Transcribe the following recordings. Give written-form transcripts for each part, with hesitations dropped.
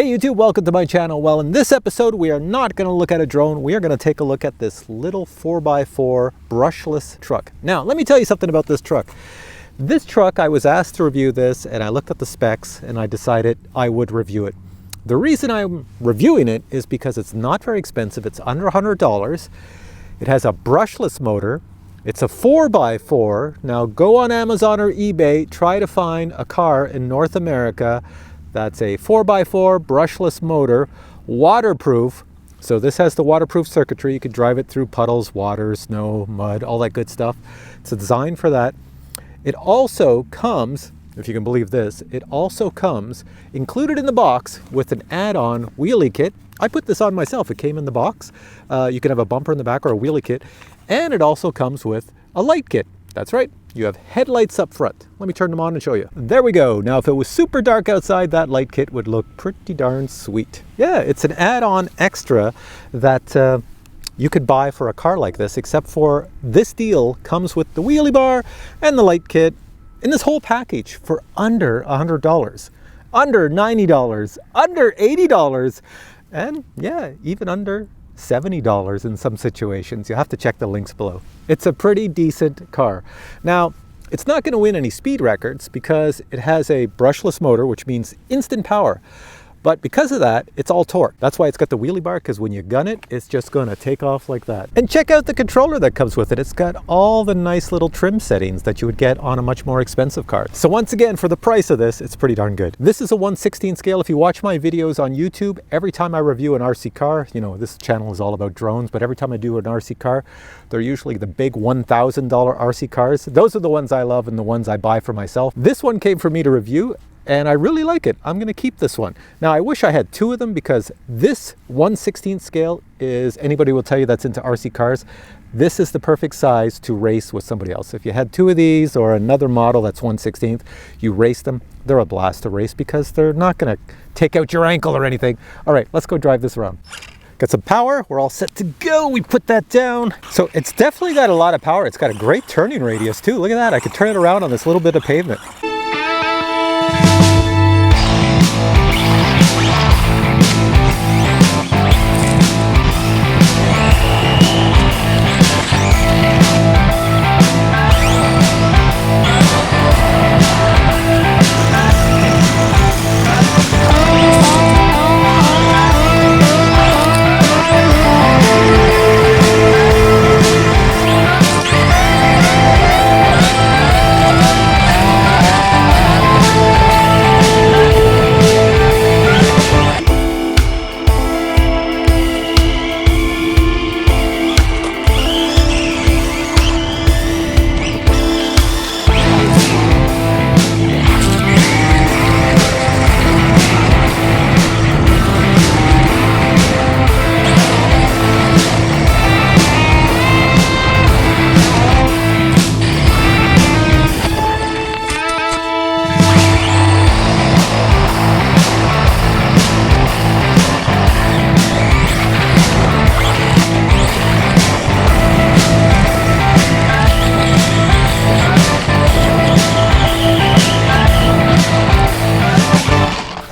Hey YouTube, welcome to my channel. Well, in this episode, we are not going to look at a drone. We are going to take a look at this little 4x4 brushless truck. Now, let me tell you something about this truck. This truck, I was asked to review this and I looked at the specs and I decided I would review it. The reason I'm reviewing it is because it's not very expensive. It's under $100. It has a brushless motor. It's a 4x4. Now go on Amazon or eBay, try to find a car in North America that's a 4x4 brushless motor, waterproof. So this has the waterproof circuitry. You could drive it through puddles, water, snow, mud, all that good stuff. It's designed for that. It also comes, if you can believe this, it also comes included in the box with an add-on wheelie kit. I put this on myself. It came in the box. You can have a bumper in the back or a wheelie kit. And it also comes with a light kit. That's right. You have headlights up front. Let me turn them on and show you. There we go. Now, if it was super dark outside, that light kit would look pretty darn sweet. Yeah, it's an add-on extra that you could buy for a car like this, except for this deal comes with the wheelie bar and the light kit in this whole package for under $100, under $90, under $80, and yeah, even under $70 in some situations. You'll have to check the links below. It's a pretty decent car. Now, it's not going to win any speed records because it has a brushless motor, which means instant power. But because of that, it's all torque. That's why it's got the wheelie bar, because when you gun it, it's just going to take off like that. And check out the controller that comes with it. It's got all the nice little trim settings that you would get on a much more expensive car. So once again, for the price of this, it's pretty darn good. This is a 1/16 scale. If you watch my videos on YouTube, every time I review an RC car, you know, this channel is all about drones, but every time I do an RC car, they're usually the big $1,000 RC cars. Those are the ones I love and the ones I buy for myself. This one came for me to review, and I really like it. I'm going to keep this one. Now, I wish I had two of them because this 1/16 scale is, anybody will tell you that's into RC cars, this is the perfect size to race with somebody else. If you had two of these or another model that's 1/16, you race them, they're a blast to race because they're not going to take out your ankle or anything. All right, let's go drive this around. Got some power, we're all set to go. We put that down. So it's definitely got a lot of power. It's got a great turning radius too. Look at that, I could turn it around on this little bit of pavement.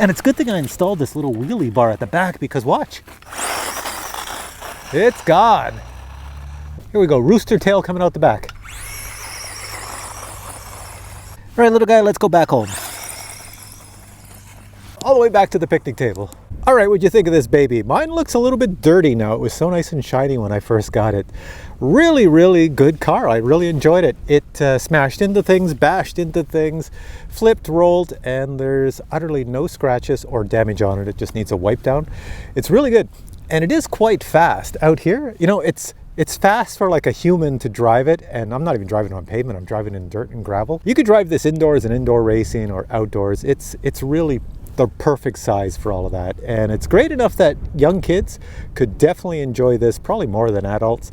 And it's a good thing I installed this little wheelie bar at the back because watch, it's gone. Here we go, rooster tail coming out the back. All right, little guy, let's go back home. All the way back to the picnic table. All right, what'd you think of this baby? Mine looks a little bit dirty now. It was so nice and shiny when I first got it. Really, really good car. I really enjoyed it. It smashed into things, bashed into things, flipped, rolled, and there's utterly no scratches or damage on it. It just needs a wipe down. It's really good. And it is quite fast out here. You know, it's fast for like a human to drive it, and I'm not even driving on pavement. I'm driving in dirt and gravel. You could drive this indoors and indoor racing or outdoors. It's really the perfect size for all of that, and it's great enough that young kids could definitely enjoy this, probably more than adults.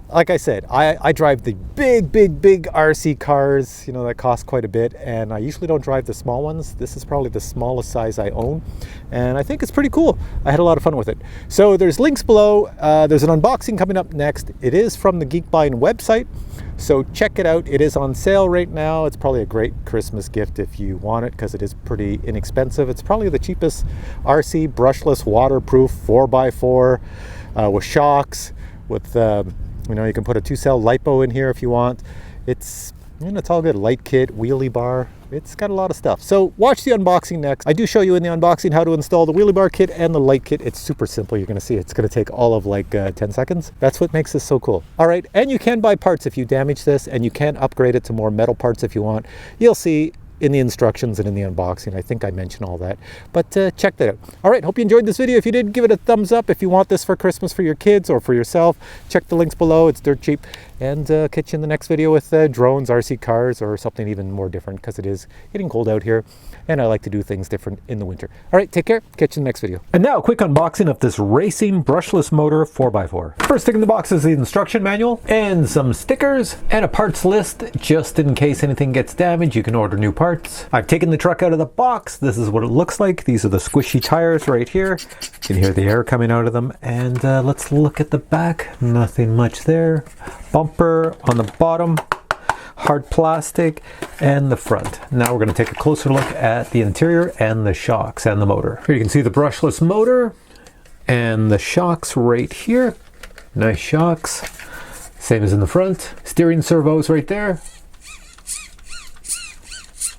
Like I said, I drive the big RC cars, you know, that cost quite a bit, and I usually don't drive the small ones. This is probably the smallest size I own, and I think it's pretty cool. I had a lot of fun with it. So there's links below. There's an unboxing coming up next. It is from the Geekbuying website, so check it out. It is on sale right now. It's probably a great Christmas gift if you want it, because it is pretty inexpensive. It's probably the cheapest RC brushless waterproof 4x4 with shocks, with you know, you can put a 2-cell LiPo in here if you want. It's, you know, it's all good. Light kit, wheelie bar. It's got a lot of stuff. So watch the unboxing next. I do show you in the unboxing how to install the wheelie bar kit and the light kit. It's super simple. You're going to see it's going to take all of like 10 seconds. That's what makes this so cool. All right, and you can buy parts if you damage this, and you can upgrade it to more metal parts if you want. You'll see in the instructions and in the unboxing. I think I mentioned all that, but check that out. All right, hope you enjoyed this video. If you did, give it a thumbs up. If you want this for Christmas for your kids or for yourself, check the links below. It's dirt cheap. And catch you in the next video with drones, RC cars, or something even more different, because it is getting cold out here and I like to do things different in the winter. All right, take care. Catch you in the next video. And now a quick unboxing of this racing brushless motor 4x4. First thing in the box is the instruction manual and some stickers and a parts list, just in case anything gets damaged. You can order new parts. I've taken the truck out of the box. This is what it looks like. These are the squishy tires right here. You can hear the air coming out of them. And let's look at the back. Nothing much there. Bumper on the bottom, hard plastic, and the front. Now we're going to take a closer look at the interior and the shocks and the motor. Here you can see the brushless motor and the shocks right here. Nice shocks, same as in the front. Steering servos right there.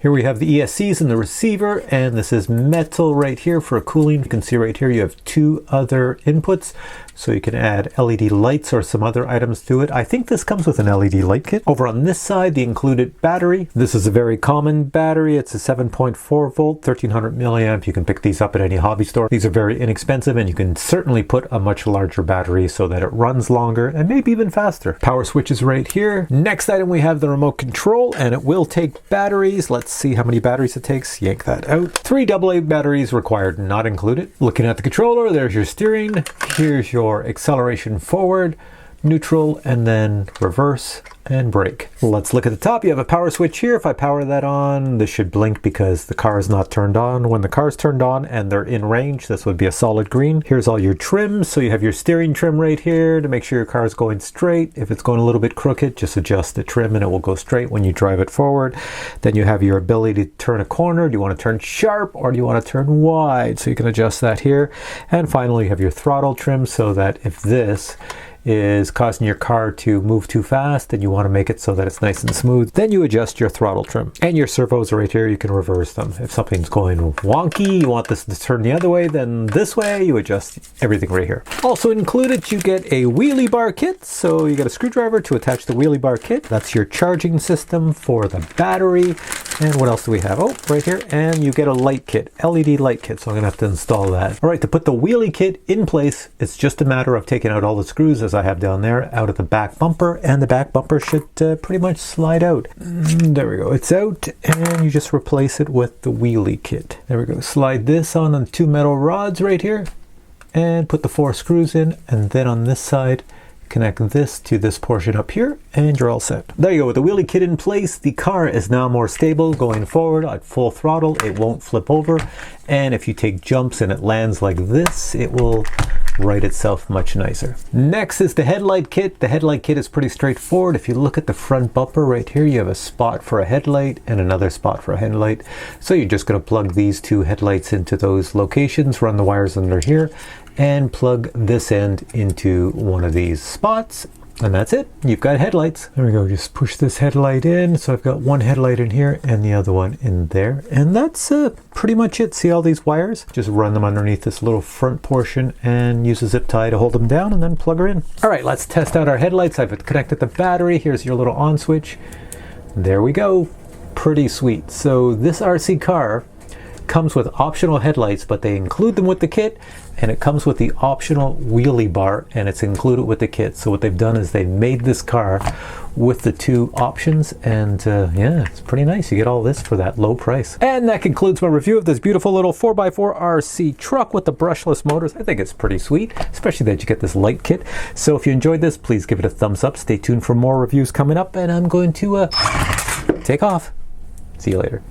Here we have the ESCs and the receiver, and this is metal right here for cooling. You can see right here you have 2 other inputs, so you can add LED lights or some other items to it. I think this comes with an LED light kit. Over on this side, the included battery. This is a very common battery. It's a 7.4 volt, 1300 milliamp. You can pick these up at any hobby store. These are very inexpensive, and you can certainly put a much larger battery so that it runs longer and maybe even faster. Power switch is right here. Next item, we have the remote control, and it will take batteries. Let's see how many batteries it takes. Yank that out. 3 AA batteries required, not included. Looking at the controller, there's your steering. Here's your acceleration forward, neutral, and then reverse and brake. Let's look at the top. You have a power switch here. If I power that on, this should blink because the car is not turned on. When the car is turned on and they're in range, this would be a solid green. Here's all your trims. So you have your steering trim right here to make sure your car is going straight. If it's going a little bit crooked, just adjust the trim and it will go straight when you drive it forward. Then you have your ability to turn a corner. Do you want to turn sharp or do you want to turn wide? So you can adjust that here. And finally, you have your throttle trim, so that if this is causing your car to move too fast and you want to make it so that it's nice and smooth, then you adjust your throttle trim. And your servos are right here. You can reverse them. If something's going wonky, you want this to turn the other way, then this way, you adjust everything right here. Also included, you get a wheelie bar kit. So you get a screwdriver to attach the wheelie bar kit. That's your charging system for the battery. And what else do we have? Oh, right here. And you get a light kit, LED light kit. So I'm gonna have to install that. All right, to put the wheelie kit in place, it's just a matter of taking out all the screws, as I have down there, out of the back bumper, and the back bumper should pretty much slide out. There we go, it's out, and you just replace it with the wheelie kit. There we go, slide this on the 2 metal rods right here, and put the 4 screws in, and then on this side, connect this to this portion up here, and you're all set. There you go, with the wheelie kit in place, the car is now more stable going forward at full throttle. It won't flip over, and if you take jumps and it lands like this, it will right itself much nicer. Next is the headlight kit. The headlight kit is pretty straightforward. If you look at the front bumper right here, you have a spot for a headlight and another spot for a headlight. So you're just going to plug these 2 headlights into those locations, run the wires under here, and plug this end into one of these spots. And that's it. You've got headlights. There we go. Just push this headlight in. So I've got one headlight in here and the other one in there. And that's pretty much it. See all these wires? Just run them underneath this little front portion and use a zip tie to hold them down and then plug her in. All right, let's test out our headlights. I've connected the battery. Here's your little on switch. There we go. Pretty sweet. So this RC car comes with optional headlights, but they include them with the kit, and it comes with the optional wheelie bar, and it's included with the kit. So what they've done is they made this car with the two options, and yeah, it's pretty nice. You get all this for that low price. And that concludes my review of this beautiful little 4x4 RC truck with the brushless motors. I think it's pretty sweet, especially that you get this light kit. So if you enjoyed this, please give it a thumbs up. Stay tuned for more reviews coming up, and I'm going to take off. See you later.